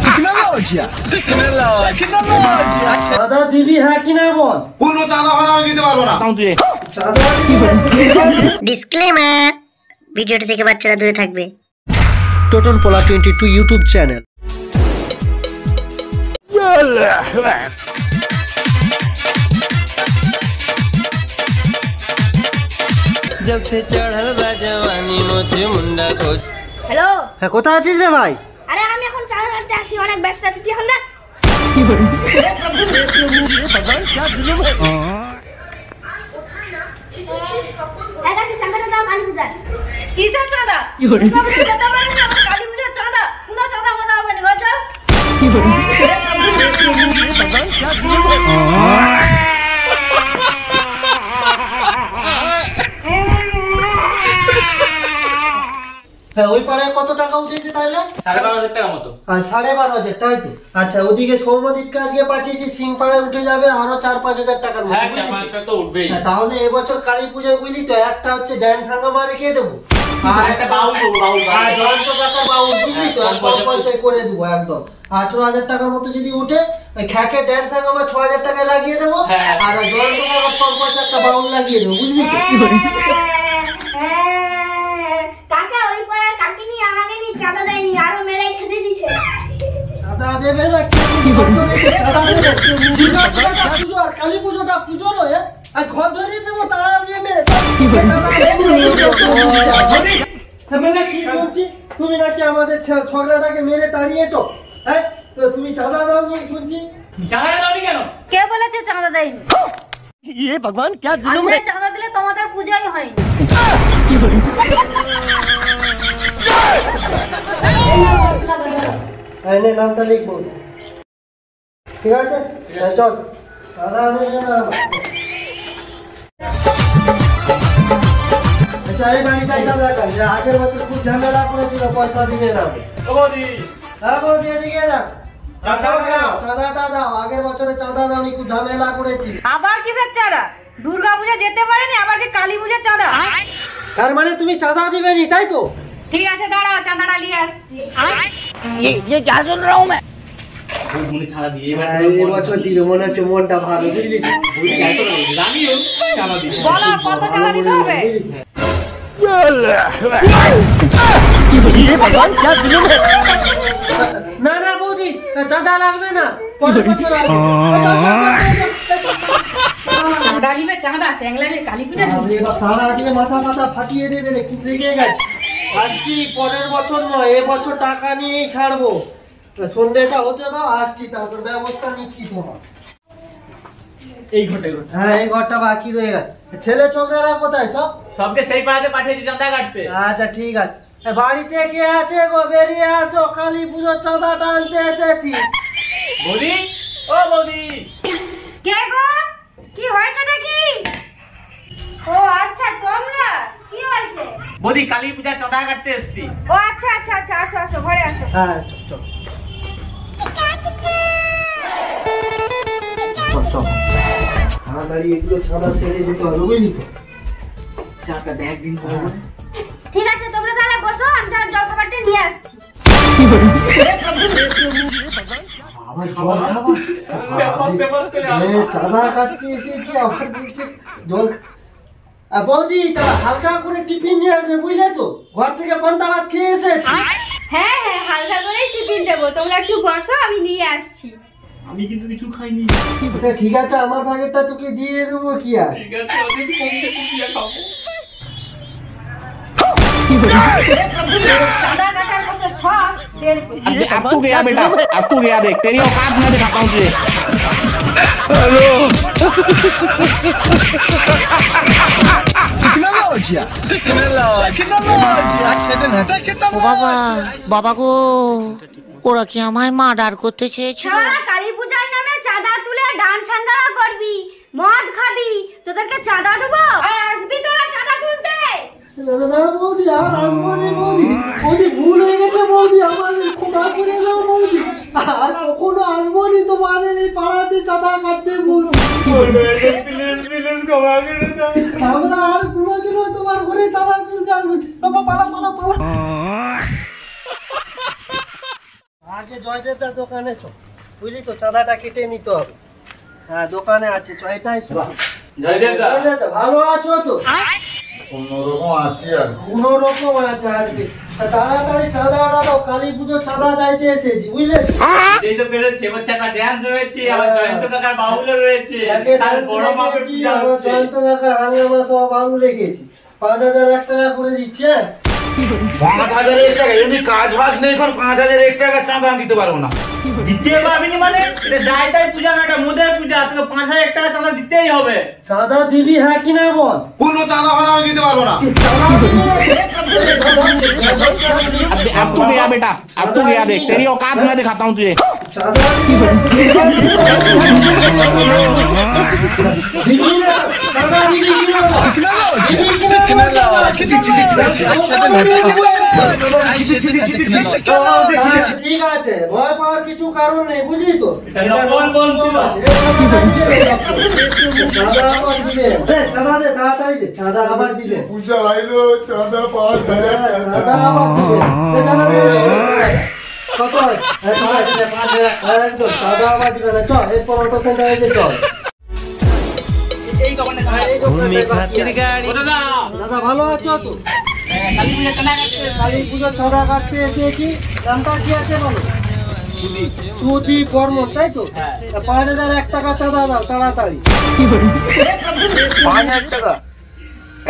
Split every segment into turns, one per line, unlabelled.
টেকনোলজিয়া
চাঁদা দিবি হ্যাঁ কি না বল।
কোনো চাঁদা ফাঁদা আমি দিতে পারবো না।
ডিসক্লেমার, ভিডিওটা থেকে বাচ্চারা দূরে থাকবে।
টোটন পোলা 22 ইউটিউব চ্যানেল।
जब से चढ़ल बा जवानी मुझे मुंडा को।
হ্যালো,
হ্যাঁ কোথায় আছিস রে ভাই?
আরে আমি এখন চাঁদা কাটতে আসি, অনেক ব্যস্ত আছি, তুই এখন না। এটা কি চাঁদাটা দাও কালী পূজার? কিসের চাঁদা? কালী পূজার চাঁদা? কোনো চাঁদা মাদা হবে না, গো চল।
হ্যাঁ ওই পাড়ায় কত টাকা উঠেছে তাহলে?
12,500 টাকা মতো।
আর 12,500 তাই তো। আচ্ছা ওদিকে সৌমদীপকে আজকে পাঠিয়েছি, সিং পাড়ায় উঠে যাবে আরো 4-5 হাজার টাকার মতো।
হ্যাঁ 4-5 টাকা তো উঠবেই।
তাহলে এবছর কালী পূজায় বুঝলি তো একটা হচ্ছে ড্যান্স হাঙ্গামা রেখে দেবো, আর
একটা বাউল
জয়ন্ত কাকা বাউল বুঝলি তো, কম পয়সায় করে দেবো একদম। 18,000 টাকার মতো যদি উঠে ওই খ্যাকে ড্যান্স হাঙ্গামা 6,000 টাকায় লাগিয়ে দেবো, আর জয়ন্ত কাকা কম পয়সা একটা বাউল লাগিয়ে দেবো বুঝলি তো।
কাকা ওই পাড়ার কাকিনি আমাকে নিয়ে চাঁদা দেয়নি, আরো মেরে খেতে দিছে।
চাঁদা দেবে না পুজো আর কালী পুজোটা পুজো নয়, আর ঘর ধরিয়ে দেবো তারা দিয়ে মেরে। কি শুনছি তুমি নাকি আমাদের ছোকরাটাকে মেরে তাড়িয়েছো? হ্যাঁ তো তুমি চাঁদা দাওনি শুনছি।
চাঁদা দাওনি কেন?
কে বলেছে চাঁদা দেয়নি?
ये भगवान क्या जुल्म है।
চাঁদা দিলে তোমাদের পূজাই হয়নি।
এনে নামটা লিখবো, ঠিক আছে? চল চাঁদা দেবে না। আচ্ছা এই বাড়িটাই চাঁদা কাটবে, আগের বছর খুব ঝামেলা করেছিল পয়সা দিবে না। হ্যাঁ বৌদি এদিকে না, চাঁদাটা দাও, আগের বছরে চাঁদা দাওনি, খুব ঝামেলা করেছি।
আবার কিসের চাঁদা? দুর্গা পূজা যেতে পারেনি, আবার কি কালী পূজার চাঁদা?
তার মানে তুমি চাঁদা দিবেনি তাই তো?
ঠিক আছে দাঁড়াও, চাঁদাটা নিয়ে আসছি।
মনে চাঁদা দিয়ে
এই বছর দিল মনে হচ্ছে মনটা ভালো বুঝলি তো?
আমিও চাঁদা দিই।
বলো কত চাঁদা দিতে হবে?
ये भगवान क्या जुल्म है।
না না বৌদি চাঁদা লাগবে না, পরের বছর আসবে।
চাঁদা নিবে চাঁদা, চ্যাংলামে কালী পূজা চলছে।
তারা দিয়ে মাথা মাথা ফাটিয়ে দেবে রে, খুব রেগে গেছে। আসছি পরের বছর নয়, এ বছর টাকা নিয়েই ছাড়বো। সন্ধ্যেটা হতে দাও, আসছি, তারপর ব্যবস্থা নিচ্ছি তোমার।
এই ঘটে
হ্যাঁ এই ঘরটা বাকি রয়ে গেছে। ছেলে ছোকরারা কোথায় সব?
সবকে সেই পাড়াতে পাঠিয়েছি চাঁদা কাটতে।
আচ্ছা ঠিক আছে, বাড়িতে কে আছে গো? বেরিয়ে আসো, কালী পুজোর চাঁদাটা আনতে এসেছি।
বৌদি, ও বৌদি।
কে গো? কি হয়েছে নাকি? ও আচ্ছা তোমরা, কি হয়েছে?
বৌদি কালী পূজা চাঁদা কাটতে এসেছি।
ও আচ্ছা আচ্ছা আচ্ছা, আসো আসো, ঘরে আসো।
হ্যাঁ চল চল তাড়াতাড়ি এগুলো চাঁদা ফেলে যেতে হবে বুঝলি তো।
চাঁদা ব্যাগ দিন করবো।
ঠিক আছে তোমরা তাহলে বসো, আমি তাহলে জল খাবারটা নিয়ে আসছি।
আবার জল খাবার? চাঁদা কাটতে এসেছি আবার বলছে জল। বৌদি তা হালকা করে টিফিন নিয়ে আসবে বুঝলে তো, ঘর থেকে পান্তা ভাত খেয়ে এসেছি।
হ্যাঁ হ্যাঁ হালকা করেই টিফিন দেবো, তোমরা একটু বসো, আমি নিয়ে আসছি।
আমি কিন্তু কিছু খাইনি।
আচ্ছা ঠিক আছে, আমার ভাগেরটা তোকে দিয়ে দেবো কি আর।
ঠিক আছে অনেক কমছে কুপিয়া খাবো।
চাঁদা কাটার কত শখ টের পেয়েছি।
अब तू गया बेटा, अब तू गया देख, तेरी औकात मैं दिखाता हूँ तुझे।
বাবা বাবা গো, ওরা কি আমায় মার্ডার করতে চেয়েছিল?
সারা কালী পূজার নামে চাঁদা তুলে ডান্স হাঙ্গামা করবি, মদ খাবি, তোদেরকে চাঁদা দেবো আর আসবি তোরা চাঁদা তুলতে?
না বৌদি আর আসবো না বৌদি, বৌদি ভুল হয়ে গেছে বৌদি, আমাদের ক্ষমা করে দাও বৌদি, আর কখনো আসবো নি তোমাদের এই পাড়াতে চাঁদা কাটতে বৌদি। আমরা আর কোনোদিনও তোমার ঘরে চাঁদা তুলতে আসবো। পালা পালা পালা। জয়দেব দাস দোকানে চ, বুঝলি তো, চাঁদাটা কেটে নিতে হবে। হ্যাঁ দোকানে আছে, চ, এটাই
জয়দেব দা
ভালো আছো তো?
কোনরকম আছি আর
কোনো রকম আছে আজকে। তাড়াতাড়ি চাঁদাটা দাও, কালী পুজো চাঁদা যাইতে এসেছি, বুঝলে?
এই তো বেরোচ্ছে, ওর চাকা ড্যান্স রয়েছে, আমার জয়ন্ত কাকার বাউলে রয়েছে, তার বড় মাপের পূজা হচ্ছে।
জয়ন্ত কাকার হাঙ্গামা সব বাবু রেখেছি, 5,001 টাকা করে দিচ্ছে।
5,001 টাকা, এমনি কাজ বাজ নেই, এখন 5,001 টাকা চাঁদা আমি দিতে পারবো না।
দিতে পারবি না মানে? এটা যাই তাই পূজা না, এটা মোদের পূজা, তোকে 5,000 টাকা চাঁদা দিতেই হবে।
চাঁদা দিবি হ্যাঁ কি না বল?
কোনো চাঁদা ফাঁদা আমি দিতে পারবো না।
अब तू गया बेटा, अब तू गया देख, तेरी औकात मैं दिखाता हूँ तुझे।
ঠিক আছে, ভয় পাওয়ার কিছু কারণ নেই, বুঝলি তো? তাড়াতাড়ি দে, চাঁদা আবার দিবে।
পূজা আইলো, চাঁদা পাওয়া যায়।
চাঁদা আবার দিবে। কত? একদম চাঁদা আবার দিবে না। চল এরপর অটো সেন্টারে যে চল।
ঘুমে খাতির গাড়ি
দাদা ভালো আছো তো? কালী পুজোর চাঁদা কাটতে এসেছি। নামটা কি আছে বলো? সুদী বর্মন, তাই তো? 5,001 টাকা চাঁদা দাও তাড়াতাড়ি।
5,000 টাকা?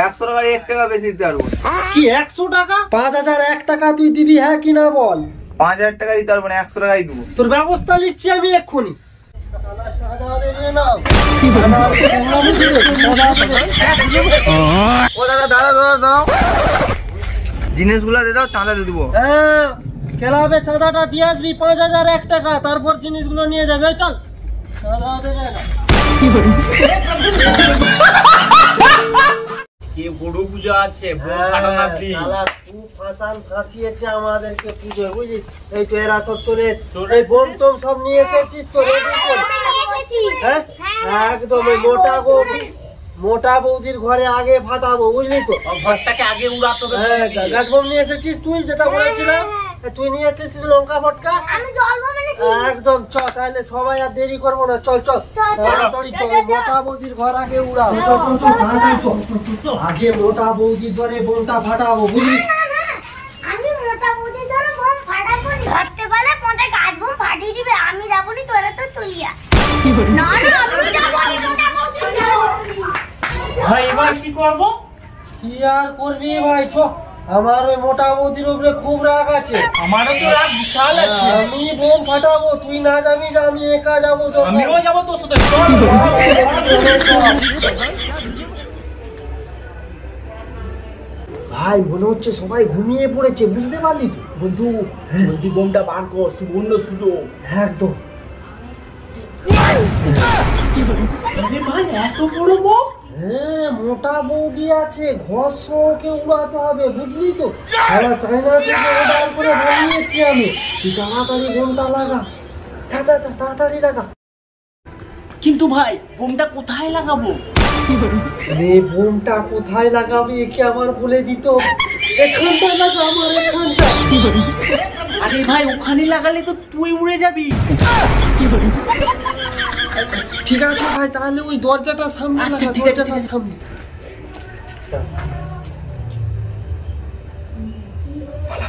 100 টাকা 1 টাকা বেশি দিতে পারবো।
কি 100 টাকা? 5,001 টাকা তুই দিবি হ্যাঁ কি না বল?
5,000 টাকা দিতে পারবো না, 100 টাকাই দেবো।
তোর ব্যবস্থা নিচ্ছি আমি এক্ষুনি।
ও দাদা দাদা দাদা দাও, জিনিসগুলো দিয়ে দাও, চাঁদা দিয়ে দেবো।
হ্যাঁ ক্লাবে চাঁদাটা দিয়ে আসবি 5,001 টাকা, তারপর জিনিসগুলো নিয়ে যাবে। চল, চাঁদা দেবে না।
কি বড় পূজা আছে,
খুব ফাঁসিয়েছে আমাদেরকে পুজো, বুঝলি? এই তো এরা সব চলে, এই বোম টোম সব নিয়ে এসেছিস তো, রেডি কর। হ্যাঁ একদম মোটা বৌদির ঘরে আগে ফাটাবো, বুঝলি তো?
ঘরটাকে আগে উড়াতে হবে।
হ্যাঁ গাছ বোম নিয়ে এসেছিস তুই, যেটা বলেছিলাম। তুই নিয়ে এসেছিস লঙ্কা ফটকা। একদম চ, তাহলে সবাই আর দেরি করবো না, চল চল তাড়াতাড়ি চল। মোটা বৌদির ঘর আগে উড়াবো, আগে মোটা বৌদির ঘরে বোমটা ফাটাবো, বুঝলি?
আমি মোটা বুদ্ধি ধরে বোম ফাটাবো, ধরতে পারলে পথে গাছ বোম ফাটিয়ে দিবে, আমি যাবো নি, তোরা তো চলিয়া। না না আমি যাবো নি, মোটা বুদ্ধি যাবো।
ভাই এবার কি করবো?
কি আর করবি ভাই, চ। আমার ওই মোটা বৌদির উপরে খুব রাগ আছে।
আমারও তো রাগ বিশাল আছে।
আমি বোম ফাটাবো, তুই না যাবি, আমি একা যাবো।
আমিও যাবো তোর সাথে, চল।
ভাই মনে হচ্ছে সবাই ঘুমিয়ে পড়েছে, বুঝতে পারলি তো?
বন্ধু জলদি বোমটা বার কর, সুবর্ণ সুযোগ।
একদম।
ভাই এত বড় বোম?
হ্যাঁ মোটা বৌদি আছে, ঘর সহকে উড়াতে হবে, বুঝলি তো? চায়না থেকে অর্ডার করে বানিয়েছি আমি। তুই তাড়াতাড়ি বোমটা লাগা, তাড়াতাড়ি লাগা।
কিন্তু ভাই বোমটা কোথায় লাগাবো?
বোমটা কোথায় লাগাবি একে আমার বলে দিত। এখানটা লাগা, আমার এখানটা।
আরে ভাই ওখানে লাগালে তো তুই উড়ে যাবি।
ঠিক আছে ভাই, তাহলে ওই দরজাটার সামনে লাগা, দরজাটার সামনে।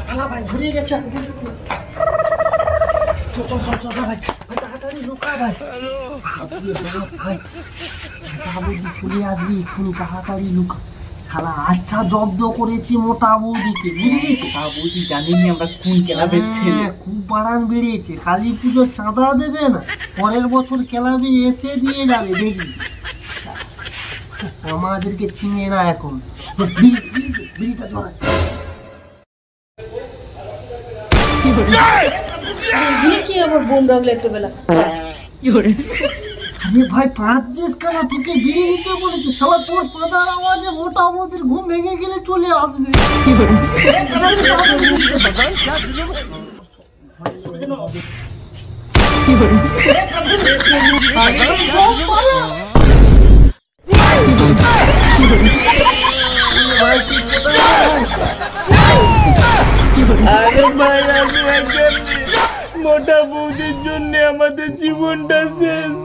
পালা ভাই, ঘুরিয়ে গেছে। চল ভাই, তাড়াতাড়ি লুকা ভাই। ভাই চলে আসবি এক্ষুনি, তাড়াতাড়ি লুকা। শালা আচ্ছা জব্দ করেছি মোটা বৌদিকে, বুঝলি তো?
তা বৌদি জানিনি আমরা কোন ক্লাবের ছেলে।
খুব বাড়ান বেড়েছে, কালী পুজোর চাঁদা দেবে না, পরের বছর ক্লাবে এসে দিয়ে যাবে, দেখবি? আমাদেরকে চিনে না এখন। বিড়িটা ধরা।
কি আবার বোম রাখলে এত বেলা?
আরে ভাই পাঁচছিস কেন? তোকে বিড়ি দিতে বলেছি, শালা তোর পাদার আওয়াজে মোটা বৌদির ঘুম ভেঙে গেলে চলে আসবে।
মোটা বৌদির জন্য আমাদের জীবনটা শেষ।